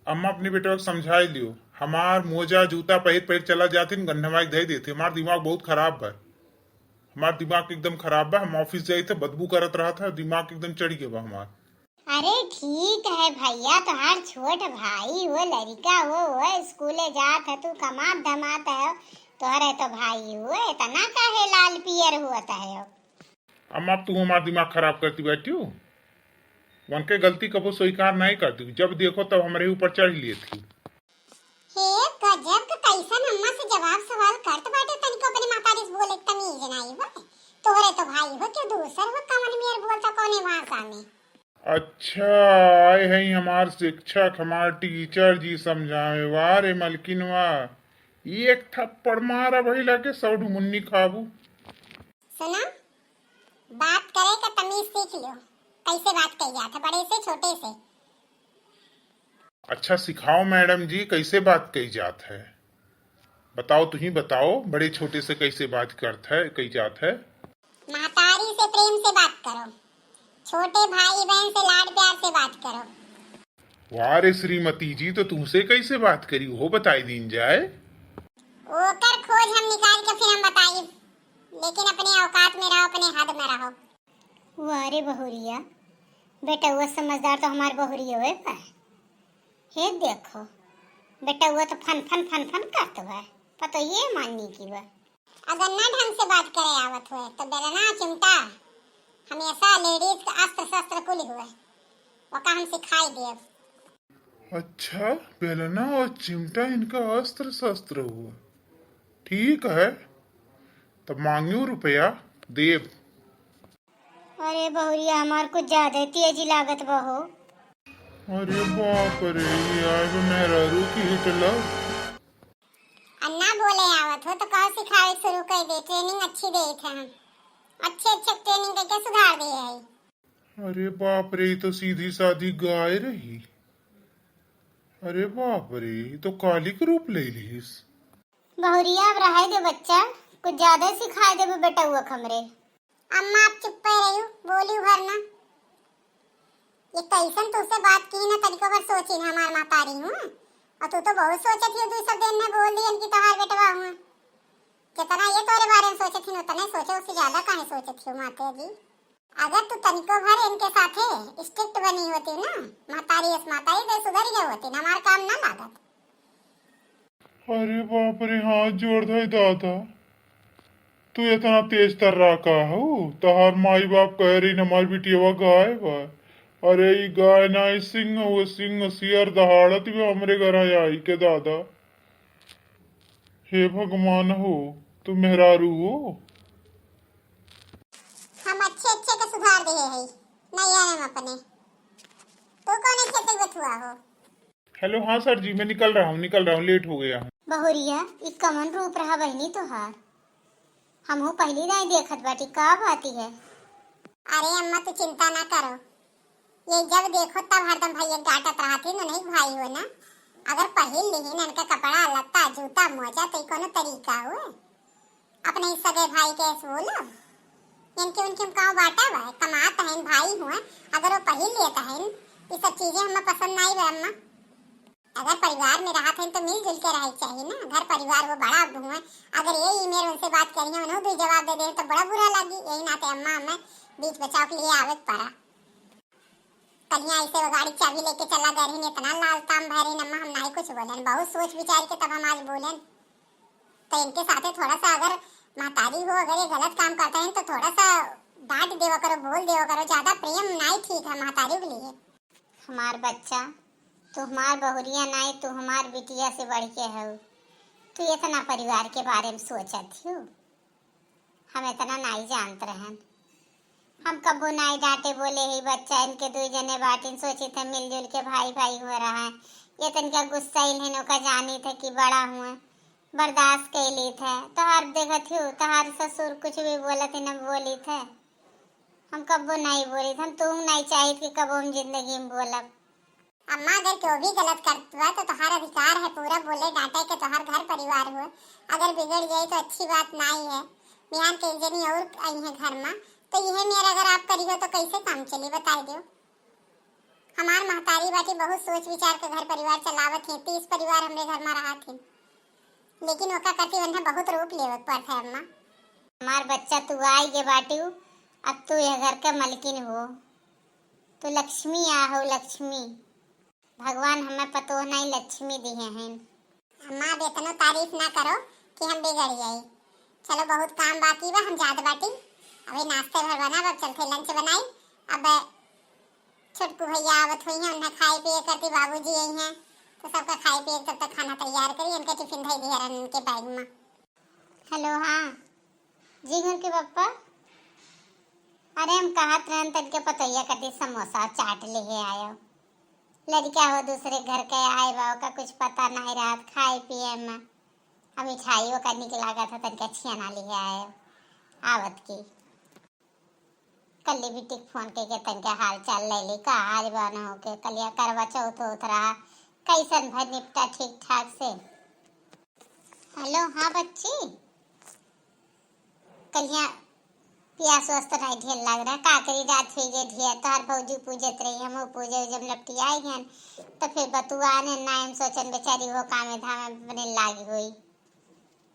अम्मा अपने बेटे को समझाई लियो। हमार मोजा जूता पहिर पहिर चला जाती गन्धमा दे देते। हमार दिमाग बहुत खराब बा। हमार दिमाग एकदम खराब बा। हम ऑफिस गए थे, बदबू करत रहा था, दिमाग एकदम चढ़ गया बा हमार। अरे ठीक है भैया, तुम्हार छोट भाई हो, लड़का हो स्कूले जात है, तू कमात धमात है, तोहरे तो भाई हो, इतना काहे लाल पियर होता है। अम्मा अब तू हमार दिमाग खराब करती बैठी हो। उनके गलती कबो स्वीकार नहीं करती, जब देखो तब हमारे ऊपर चढ़ लिए थी। हे गजब का कैसन अम्मा से जवाब सवाल करत बाटे, तनिको अपनी मातारी से बोले तमीज नहीं हो। तोहरे तो भाई हो कि दूसर हो, कवन मेर बोलता कोने भाषा में। अच्छा, आए हैं हमार शिक्षक, हमार टीचर जी समझावे। वाह रे मलकिन वाह। एक थप्पड़ मारा भइला के सौडू मुन्नी खाबू। सुना, बात करे का तमीज सीख लो, कैसे बात कही जात है बड़े से छोटे से। अच्छा सिखाओ मैडम जी, कैसे बात कही जात है? बताओ, तुम ही बताओ, बड़े छोटे से कैसे बात करता है, कही जात है? महतारी से प्रेम से बात करो, छोटे भाई बहन से लाड प्यार से बात करो। वाह रे श्रीमती जी, तो तुमसे कैसे बात करी वो बताई दीन जाए। ओकर खोज हम निकाल के फिर हम बताई, लेकिन अपने औकात में रहो, अपने हद में रहो। वाह रे बहुरिया, बेटा वो समझदार तो हमार बहुरिया है बा। हे देखो बेटा, वो तो फन फन फन फन करता है, पता ये माननी की बा। अगर ना ढंग से बात करे आवत हुए तो बेलना चिमटा हमेशा लेडीज का अस्त्र शस्त्र कुल हुए, वका हम सिखाई दिए। अच्छा, बेलना और चिमटा इनका अस्त्र शस्त्र हुआ। ठीक है, तब मांगियो रुपया देव। अरे बहुरिया, हमार कुछ ज्यादा तेजी लागत बहो। अरे बाप रे, ये आए मेहरारू की हिटलर। अन्ना बोले आवत हो तो कहो सिखावे शुरू कर दे, ट्रेनिंग अच्छी दे थे हम, अच्छे अच्छे ट्रेनिंग करके सुधार दे है। अरे बाप रे, तो सीधी साधी गाय रही। अरे बाप रे, तो कालिक रूप ले लीस। बहुरिया अब रहे दे बच्चा, कुछ ज्यादा सिखाए दे बेटा हुआ खमरे। अम्मा आप चुप पे रही, बोली भर ना। ये कैसन तुझसे बात की ना तरीकों पर सोची ना, हमार मातारी हूँ, और तू तो बहुत सोचत ही दूसरे दिन में बोल दी इनकी तोहार बेटवा हूँ। जितना ये तोरे बारे में सोचत थी उतना सोचे, उससे ज्यादा काहे सोचत थी माता जी। अगर तू तनिको भर इनके साथे स्ट्रिक्ट बनी होती ना, मातारी इस मातारी तो सुधर गई होती ना, हमार काम ना लागत। अरे बाप रे, हाथ जोड़ दे दादा, तू इतना तेज तर्रा का हो? तहार माई बाप कह रही न हमारी बिटिया गाय बा। अरे ई गाय ना सिंह, वो सिंह सियर दहाड़त भी हमरे घर आई के दादा। हे भगवान हो, तू मेहरारू हो। हम अच्छे अच्छे का सुधार दे है नहीं आने अपने। तू कौन अच्छे से बथुआ हो? हेलो, हाँ सर जी, मैं निकल रहा हूँ, लेट हो गया हूँ। बहुरिया, ई कमन रूप रहा बहनी तोहार, हमहू पहली नहीं देखत बाटी, का बाती है? अरे अम्मा तू चिंता ना करो, ये जब देखो तब हरदम भैया डांटत रहती न, नहीं भाई हो ना। अगर पहिल ली न इनका कपड़ा लत्ता जूता मोजा तो कोनो तरीका हो अपने ही सगे भाई के बोलो, इनके उनके गाँव बाटा बा, कमात है भाई हुआ, अगर वो पहिल लेता है ये सब चीजें हमें पसंद नहीं बा अम्मा। अगर परिवार में रहा थे तो मिलजुल के रहे चाहिए ना, घर परिवार वो बड़ा हुआ, अगर ये ईमेल उनसे बात करिए उन्होंने भी जवाब दे दे तो बड़ा बुरा लगी। यही नाते अम्मा हमें बीच बचाव के लिए आवे पड़ा। कलियां ऐसे वो गाड़ी चाबी लेके चला गए रही, इतना लाल ताम भरे नम्मा, हम नहीं कुछ बोलन, बहुत सोच विचार के तब हम आज बोलन। तो इनके साथे थोड़ा सा अगर महतारी हो, अगर ये गलत काम करते हैं तो थोड़ा सा डांट देवा करो, बोल देवा करो, ज्यादा प्रेम नहीं ठीक है महतारी के लिए। हमार बच्चा, तू हमार बहुरिया नहीं, तू हमार बिटिया से बढ़ के हो। तू इतना परिवार के बारे में सोचत हो, हम इतना नहीं जानते रहन। हम कबो नहीं डांटे बोले ही बच्चा, इनके दो जने बाटिन सोची थे मिलजुल के भाई भाई हो रहा है। ये तनका गुस्सा इन्हें का जानी थे कि बड़ा हुआ, बर्दाश्त कर ली थे। तो हर देखत हो तहार ससुर कुछ भी बोला थे न बोली थे, हम कबो नहीं बोली थे, हम तुम नहीं चाहिए कि कबो हम जिंदगी में बोलब। अम्मा अगर क्यों भी गलत करता तो तुम्हारा अधिकार है पूरा बोले डांटे के, तुम्हार घर परिवार हो, अगर बिगड़ जाए तो अच्छी बात नहीं है। बिहान के जनी और आई है घर में, तो यह मेरा अगर आप करी हो तो कैसे काम चली बताई दो। हमार महतारी बाटी बहुत सोच विचार के घर परिवार चलावत है। 30 परिवार हमरे घर में रहा थे, लेकिन ओका करती वन्हा बहुत रूप लेवत पड़त है। अम्मा हमार बच्चा तू आई गे बाटी, अब तू यह घर का मलकिन हो। तू लक्ष्मी हो लक्ष्मी। भगवान हमें पतो नहीं लक्ष्मी दिए हैं। अम्मा बेतनो तारीफ ना करो कि हम बिगड़ जाए। चलो बहुत काम बाकी बा, हम जात बाटी। अभी नाश्ते भर बना, अब चलते लंच बनाई। अब छोटकू भैया आवत हुई हैं, उन्हें खाए पिए करती, बाबूजी आई हैं तो सबका खाए पिए तब तक खाना तैयार करी। उनके टिफिन धई दिया उनके बैग में। हेलो हाँ जी घर के पापा। अरे हम कहत रहन तन के पतैया कटी समोसा चाट ले आयो। लड़का हो दूसरे घर के आए बा, का कुछ पता नहीं रहा खाए पिए में। अब मिठाइयों का निक लागत है, तन छियाना ले आयो आवत की। कल्ली बिटिक फोन के तन के हाल चाल ले ली का आज बना हो के। कलिया करवा चौथ होत रहा, कैसन भर निपटा ठीक ठाक से। हेलो हाँ बच्ची। कलिया प्यास वस्त नहीं ढेर लग रहा। काकरी रात हुई गे ढेर, तोहर भौजी पूजत रही, हम पूजे जब लपटी आई हैं तो फिर बतुआ ने नाम सोचन बेचारी हो कामे धामे बने लागी हुई।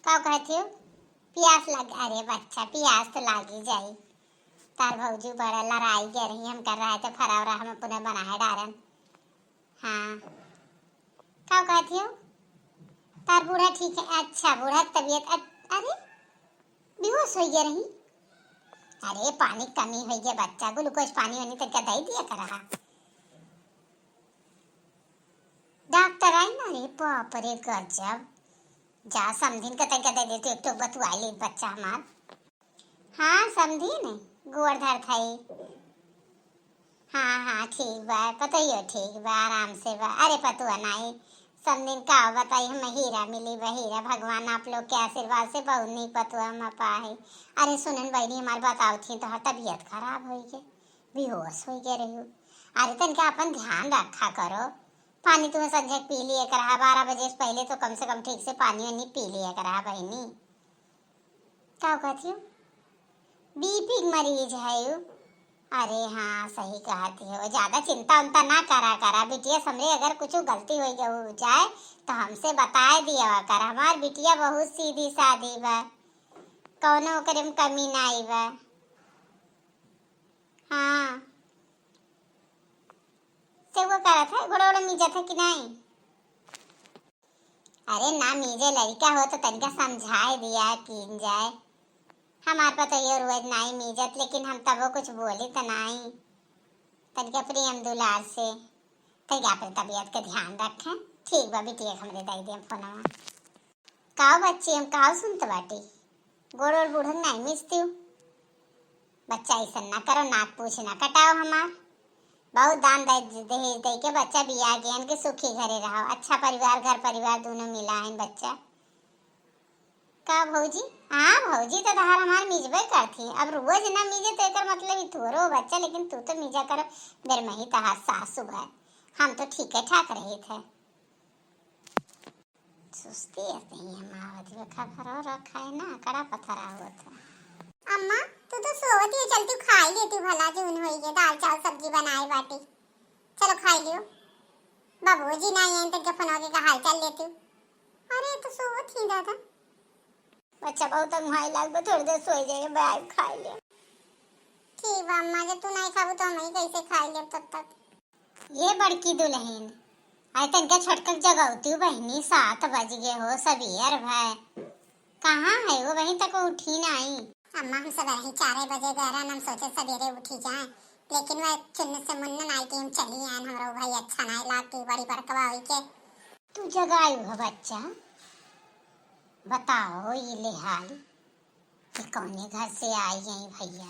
का कहती हो प्यास लग। अरे बच्चा प्यास तो लागी जाई। तार भौजी बड़ा लड़ाई गे रही, हम कर रहे थे फरावरा, हमें पुनः बनाए डारन। हाँ का कहती हो तार बूढ़ा ठीक है। अच्छा बूढ़ा तबीयत अरे बेहोश हो गया रही। अरे पानी कमी हो गया बच्चा, ग्लूकोज पानी वानी तक दे दिया कर रहा। डॉक्टर आई ना। रे बाप रे गजब। जा समझिन का तक दे देते, एक तो बतुआ ली बच्चा हमार। हाँ समझी ने गोवर्धर थाई। हाँ हाँ ठीक बा, पतइयो ठीक बा, आराम से बा। अरे पतुआ नहीं समझिन का बताई, हमें हीरा मिली बा हीरा। भगवान आप लोग के आशीर्वाद से बहुत नहीं पतुआ हम पाए। अरे सुनन बहनी हमारे बताओ थी तो तबीयत खराब हो गई, बेहोश हो गए रही। अरे तनका अपन ध्यान रखा करो। पानी तुम्हें संजय पी लिया करा, 12 बजे से पहले तो कम से कम ठीक से पानी वानी पी लिया करा बहनी। क्या कहती हो बीपी मरीज है यू। अरे हाँ सही कहती हो, ज्यादा चिंता उनता ना करा बिटिया। समझे अगर कुछ गलती हो जाए तो हमसे बताए दिया कर। हमार बिटिया बहुत सीधी सादी बा, कौनो करे में कमी नहीं बा। हाँ से वो करा था घोड़ा मीजा था कि नहीं। अरे ना मीजे लड़का हो तो तनिका समझाए दिया कि जाए। हमारे पता ये रोज नहीं मीजत, लेकिन हम तब वो कुछ बोली तो नहीं। तनिका प्रेम दुलार से तनिका अपनी तबीयत का ध्यान रखें। ठीक बा बिटिया हमरे दे दिए फोन। काओ बच्ची हम काओ सुनते बाटी, गोड़ और बूढ़न नहीं मिसती हूँ। बच्चा ऐसा ना करो, नाक पूछ ना कटाओ। हमार बहुत दान दे के बच्चा बिया ज्ञान के सुखी घरे रहो। अच्छा परिवार घर परिवार दोनों मिला है बच्चा। का भौजी हाँ भौजी तो तहार हमार मिजबे करती। अब रोज ना मिजे तो एकर मतलब ही थोरो बच्चा, लेकिन तू तो मिजा करो देर में ही तहार सासु है। हम तो ठीक है ठाक रहे थे। सुस्ती ऐसे ही हम आवत रखा भरो रखा है ना, कड़ा पथरा हुआ था। अम्मा तू तो सोवत ही चलती खाई लेती भला जो उन होई के दाल चावल सब्जी बनाई बाटी। चलो खाई लियो। बाबूजी ना आए तो फोन होके का हाल चाल लेती। अरे तो सोवत ही दादा बच्चा बहुत अंगहाई लाग, थोड़ी देर सोई जाए बैग खाई ले। ठीक बा अम्मा, जब तू नहीं खाबू तो हम ही कैसे खाई ले तब तक। ये बड़की दुल्हन आई तनका छटकक जगावती हूँ बहनी। 7 बज गए हो सवेर भाई। कहाँ है वो वहीं तक उठी नहीं। अम्मा हम सब यही 4 बजे गए, हम सोचे सवेरे उठी जाए, लेकिन वह चुन्न से मुन्न आई कि हम चली आए। हमरा भाई अच्छा नहीं लागती, बड़ी बड़कवा हुई के तू जगाई हो बच्चा। बताओ ये ले हाल कि कौने घर से आई है भैया।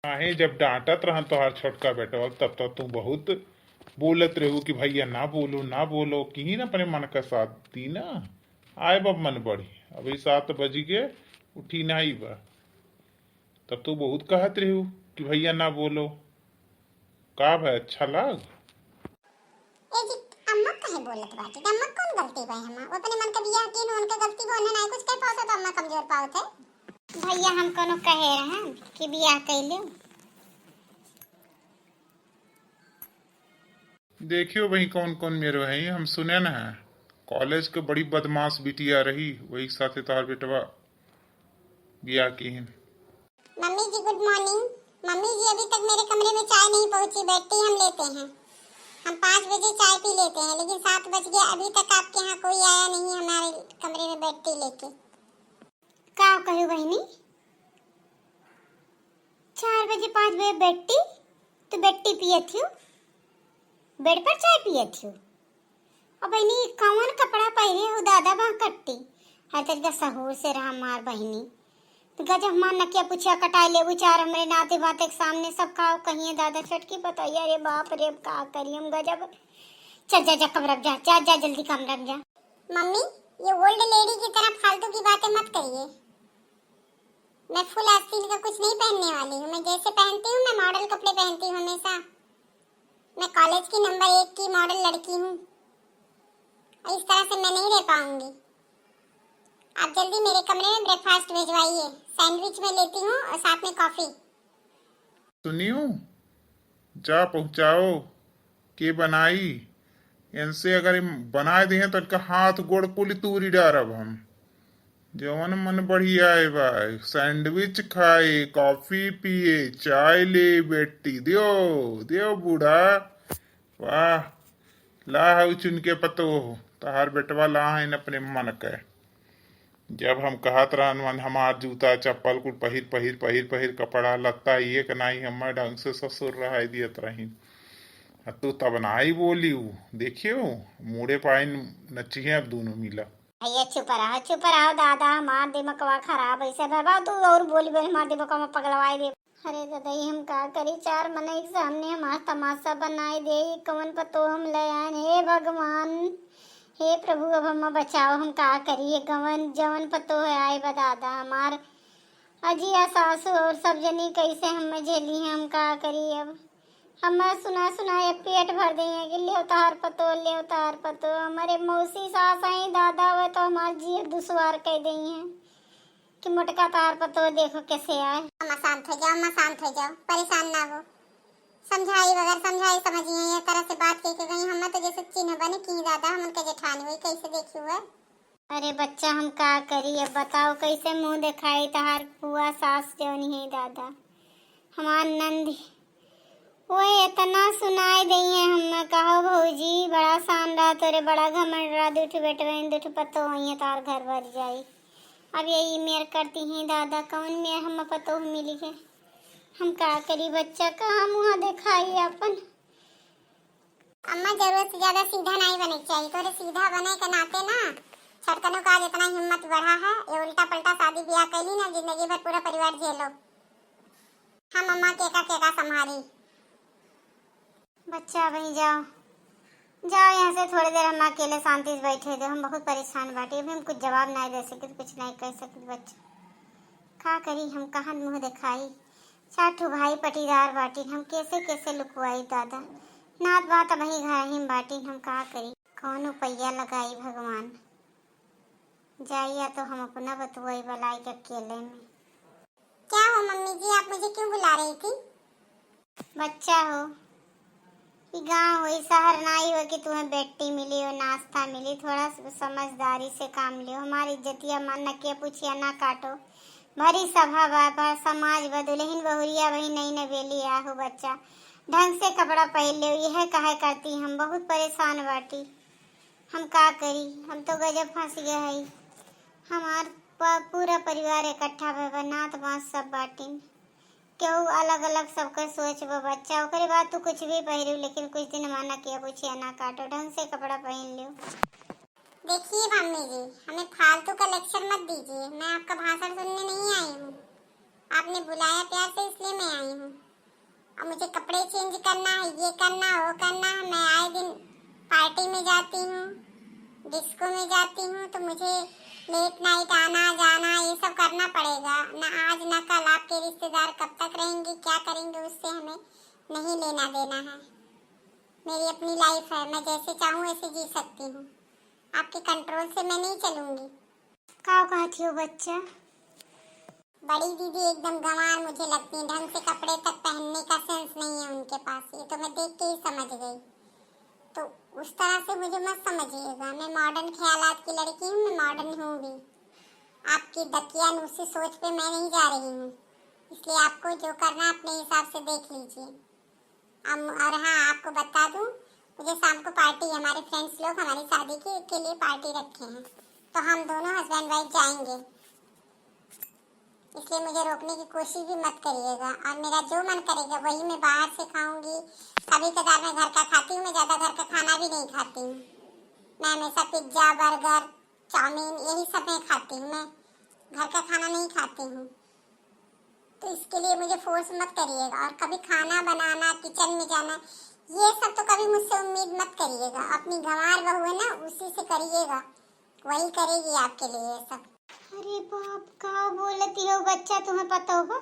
आहे जब डांटत रहा तोहार छोटका बेटा तब तो तू बहुत बोलत रहू कि भैया ना बोलो ना बोलो, की ना अपने मन का साथ दी ना। आए बब मन बढ़ी, अभी 7 बज गए उठी नहीं बा, तब तो बहुत कहत रहू कि भैया ना बोलो। का भाई अच्छा लाग ए जी अम्मा काहे बोलत बाटी? अम्मा कौन गलती बा? हम वो अपने मन का बियाह किन, उनका गलती बोलने नहीं कुछ कह पाओ तो अम्मा कमजोर पाओ थे। भैया हम कोनो कहे रहन कि बियाह कैले। देखियो वही कौन कौन मेरे है, हम सुने न है कॉलेज के बड़ी बदमाश बिटिया रही, वही साथे तोहार बेटवा बिया की है। मम्मी जी गुड मॉर्निंग। मम्मी जी अभी तक मेरे कमरे में चाय नहीं पहुंची, बेड टी हम लेते हैं। हम 5 बजे चाय पी लेते हैं, लेकिन 7 बज गया, अभी तक आपके यहाँ कोई आया नहीं हमारे कमरे में बेड टी लेके। का कहू बहनी, 4 बजे 5 बजे बेड टी? तो बेड टी पिए थी, बेड पर चाय पिए थी। और बहनी कौन कपड़ा पहरे हो दादा बा कट्टी, हर तरीका सहूर से रहा मार बहनी। गजब मान नकिया पूछा कटाई ले विचार हमरे नाते बाते के सामने सब का कहिए दादा छटकी बताइए। अरे बाप रे का करिए हम गजब। चल जा जा कमरा जा, जा जा जल्दी कमरा जा। मम्मी ये ओल्ड लेडी की तरह फालतू की बातें मत करिए। मैं फुल आस्तीन का कुछ नहीं पहनने वाली हूँ। मैं जैसे पहनती हूँ, मैं मॉडल कपड़े पहनती हूँ हमेशा। मैं कॉलेज की नंबर 1 की मॉडल लड़की हूँ। इस तरह से मैं नहीं रह पाऊंगी। आप जल्दी मेरे कमरे में ब्रेकफास्ट भिजवाइए। सैंडविच में लेती हूँ और साथ में कॉफी। सुनियो, जा पहुंचाओ के बनाई। इनसे अगर बनाए दिए तो इनका हाथ गोड़ कुल तूरी डारब हम। जवन मन बढ़िया है भाई, सैंडविच खाए, कॉफी पिए, चाय ले, बेटी दियो दियो बूढ़ा। वाह, ला हऊ चुन के पतो तहार बेटवा ला है अपने मन के। जब हम कहत रहन हमार जूता चप्पल कुल पहिर पहिर पहिर पहिर कपड़ा लत्ता ये के नहीं हम ढंग से ससुर रहा दियत रही। तू तब नाई बोली देखियो मुड़े पाइन नचिए अब दोनों मिला। भैया चुप रहो दादा, हमार दिमागवा खराब ऐसे बाबा। तू और बोली बोली हमार दिमागवा में पगलवाई दे। अरे दादा हम का करी, 4 मने के सामने हमार तमाशा बनाई दे। कौन पतो हम ले आए। हे भगवान, हे प्रभु अब हम बचाओ। हम का करिए, गवन जवन पतो है आए दादा हमार अजिया सासू और सब जनी कैसे हम झेली हैं। हम का करिए अब। हम सुना सुना ये पेट भर दिए कि ले उतार पतो हमारे मौसी सास आई दादा हुए तो हमारे जी दुश्वार कह दी हैं कि मोटका तार पतो देखो कैसे आए। अम्मा शांत हो जाओ, परेशान ना हो। समझाई बगैर समझाई समझिए ये तरह से बात कह के गई। हम तो जैसे चिन्ह बने की दादा हम उनके जेठानी हुई कैसे देखी हुआ। अरे बच्चा हम का करी अब बताओ, कैसे मुंह दिखाई तहार बुआ सास जौनी है दादा हमार नंद। ओए इतना सुनाई दई है। हम कहो भौजी बड़ा शानदार तोरे बड़ा घमंड रहा, दुठ बेटवेन दुठ पतो हुई तार घर भर जाई। अब यही मेर करती हैं दादा, कौन मेर हम पतो मिली है। हम का करी बच्चा, कहाँ मुँह दिखाई अपन। अम्मा जरूरत से ज्यादा सीधा नहीं बने चाहिए। तोरे सीधा बने के नाते ना छटकनों का आज इतना हिम्मत बढ़ा है। ये उल्टा पलटा शादी ब्याह कैली ना, जिंदगी भर पूरा परिवार झेलो। हम अम्मा केका संभारी। बच्चा वहीं जाओ यहाँ से थोड़ी देर हम अकेले शांति से बैठे थे। हम बहुत परेशान बाटे, अभी हम कुछ जवाब नहीं दे सके, कुछ नहीं कह सके। बच्चा का करी, हम कहाँ मुँह दिखाई। 4 भाई पटीदार बाटी, हम कैसे कैसे लुकवाई दादा। नात बात वही घर ही बाटी, हम का करी। कौन उपाया लगाई भगवान। जाइए तो हम अपना बतुआई बलाई के अकेले में। क्या हो मम्मी जी, आप मुझे क्यों बुला रही थी। बच्चा हो कि गाँव हो, शहर नाई हो कि तुम्हें बेटी मिली हो, नाश्ता मिली। थोड़ा समझदारी से काम लियो। हमारी इज्जतिया मान नकिया पूछिया ना काटो। भरी सभा बाबा समाज बदुलहिन बहुरिया वही नई नवेली आहू। बच्चा ढंग से कपड़ा पहन ले, यह कहे करती। हम बहुत परेशान बाटी, हम का करी। हम तो गजब फंस गए है। हमार पूरा परिवार इकट्ठा भे, नात बात सब बाटिन, क्यों अलग अलग सबका सोच वो बच्चा। ओकरे बाद तो कुछ भी पहनू, लेकिन कुछ दिन माना किया पूछिया ना काटो, ढंग से कपड़ा पहन लियो। देखिए मम्मी जी, हमें फालतू का लेक्चर मत दीजिए। मैं आपका भाषण सुनने नहीं आई हूँ। आपने बुलाया प्यार से इसलिए मैं आई हूँ। अब मुझे कपड़े चेंज करना है, ये करना वो करना है। मैं आए दिन पार्टी में जाती हूँ, डिस्को में जाती हूँ, तो मुझे लेट नाइट आना जाना ये सब करना पड़ेगा। न आज न कल आपके रिश्तेदार कब तक रहेंगे, क्या करेंगे, उससे हमें नहीं लेना देना है। मेरी अपनी लाइफ है, मैं जैसे चाहूँ ऐसे जी सकती हूँ। आपके कंट्रोल से मैं नहीं चलूंगी। क्या कहती हो बच्चा। बड़ी दीदी एकदम गंवार मुझे लगती है, ढंग से कपड़े तक पहनने का सेंस नहीं है उनके पास। ये तो मैं देख के ही समझ गई। उस तरह से मुझे मत समझिएगा। मैं मॉडर्न ख्यालात की लड़की हूँ, मैं मॉडर्न हूँ भी। आपकी दकियानूसी सोच पे मैं नहीं जा रही हूँ, इसलिए आपको जो करना है अपने हिसाब से देख लीजिए। और हाँ, आपको बता दूँ, मुझे शाम को पार्टी है, हमारे फ्रेंड्स लोग हमारी शादी के लिए पार्टी रखे हैं, तो हम दोनों हस्बैंड वाइफ जाएंगे, इसलिए मुझे रोकने की कोशिश भी मत करिएगा। और मेरा जो मन करेगा वही मैं बाहर से खाऊंगी। कभी कदार मैं घर का खाती हूँ, मैं ज़्यादा घर का खाना भी नहीं खाती हूँ। मैं हमेशा पिज्ज़ा, बर्गर, चाउमीन यही सब मैं खाती हूँ, मैं घर का खाना नहीं खाती हूँ। तो इसके लिए मुझे फोर्स मत करिएगा। और कभी खाना बनाना, किचन में जाना, ये सब तो कभी मुझसे उम्मीद मत करिएगा। अपनी गंवार बहू है ना, उसी से करिएगा, वही करेगी आपके लिए ये सब। अरे बाप, का बोलती हो बच्चा, तुम्हें पता होगा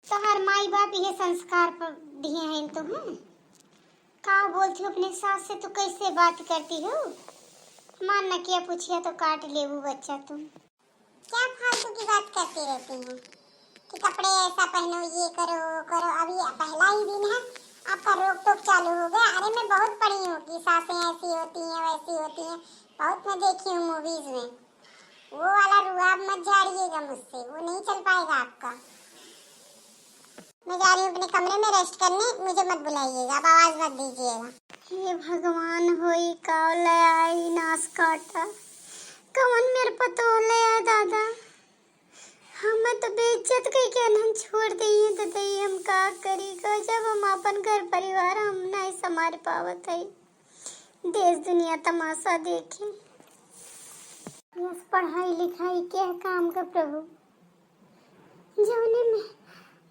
तो हर माई बाप ये संस्कार पर दिए हैं तुम्हें। का बोलती हो अपने सास से, तो कैसे बात करती हो? मान न किया पूछिया तो काट ले वो बच्चा। तुम क्या फालतू की बात करती रहती हैं कि कपड़े ऐसा पहनो, ये करो वो करो। अभी पहला ही दिन है, आपका रोक टोक चालू हो गया। अरे मैं बहुत पढ़ी हूँ कि सासें ऐसी होती हैं वैसी होती हैं, बहुत मैं देखी हूँ मूवीज में। वो वाला रुआब मत झाड़िएगा मुझसे, वो नहीं चल पाएगा आपका। मैं जा रही हूँ अपने कमरे में रेस्ट करने, मुझे मत बुलाइएगा, अब आवाज मत दीजिएगा। हे भगवान, होई का ले आई नास काटा, कौन मेरे पतो ले आया दादा। हम तो बेइज्जत कई के अनहन छोड़ दिए, तो दई हम का करी का, जब हम अपन घर परिवार हम नहीं संभाल पावत है। देश दुनिया तमाशा देखे, बस पढ़ाई लिखाई के काम का प्रभु, जौने में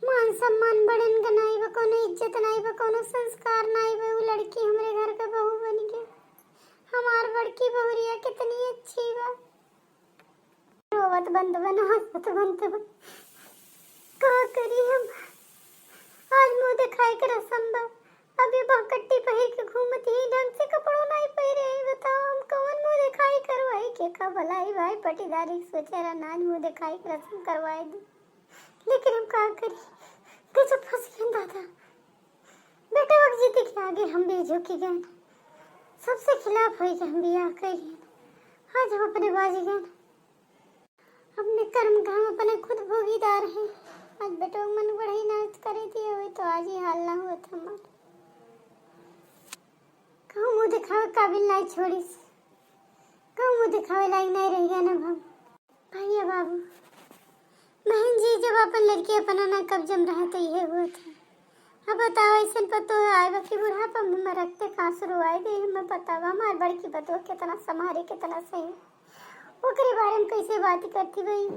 मान सम्मान बड़न का नहीं बा, कोनो इज्जत नहीं बा, कोनो संस्कार नहीं बा। वो लड़की हमारे घर का बहू बन गई। हमार बड़की बहुरिया कितनी अच्छी बा, रोवत बंद बना, हंसत बंद बन। का करी हम, आज मुँह दिखाई के रसम बा। अभी बहकट्टी पहिर के घूमती ही, ढंग से कपड़ों नहीं पहरे हैं। बताओ हम कौन मुँह दिखाई करवाई के का भलाई भाई पटीदारी सोचे रहा नाज मुँह दिखाई के रस्म करवाए दे, लेकिन हम क्या करें, गजब फंस गए दादा। बेटा वक्त जीते के आगे हम भी झुकी गए, सबसे खिलाफ हुई कि हम भी आ गए। आज हम अपने बाजी गए, अपने कर्म का हम अपने खुद भोगीदार हैं। आज बेटो मन बढ़ाई ना करे दिए हुए तो आज ही हाल ना हुआ था हमारा। कहूँ मुँह दिखावे काबिल नहीं छोड़ी, कहूँ मुँह दिखावे लायक नहीं रह गया ना भैया बाबू। बहन जी, जब अपन लड़की अपना ना कब्जम रहा तो ये हुआ था। अब बताओ ऐसा पतो आए बाकी बुढ़ापा में रखते कहाँ शुरू आए गई, हमें पता हुआ हमारे बड़की बतो कितना संभारे कितना सही, ओकरे बारे में कैसे बात करती भाई।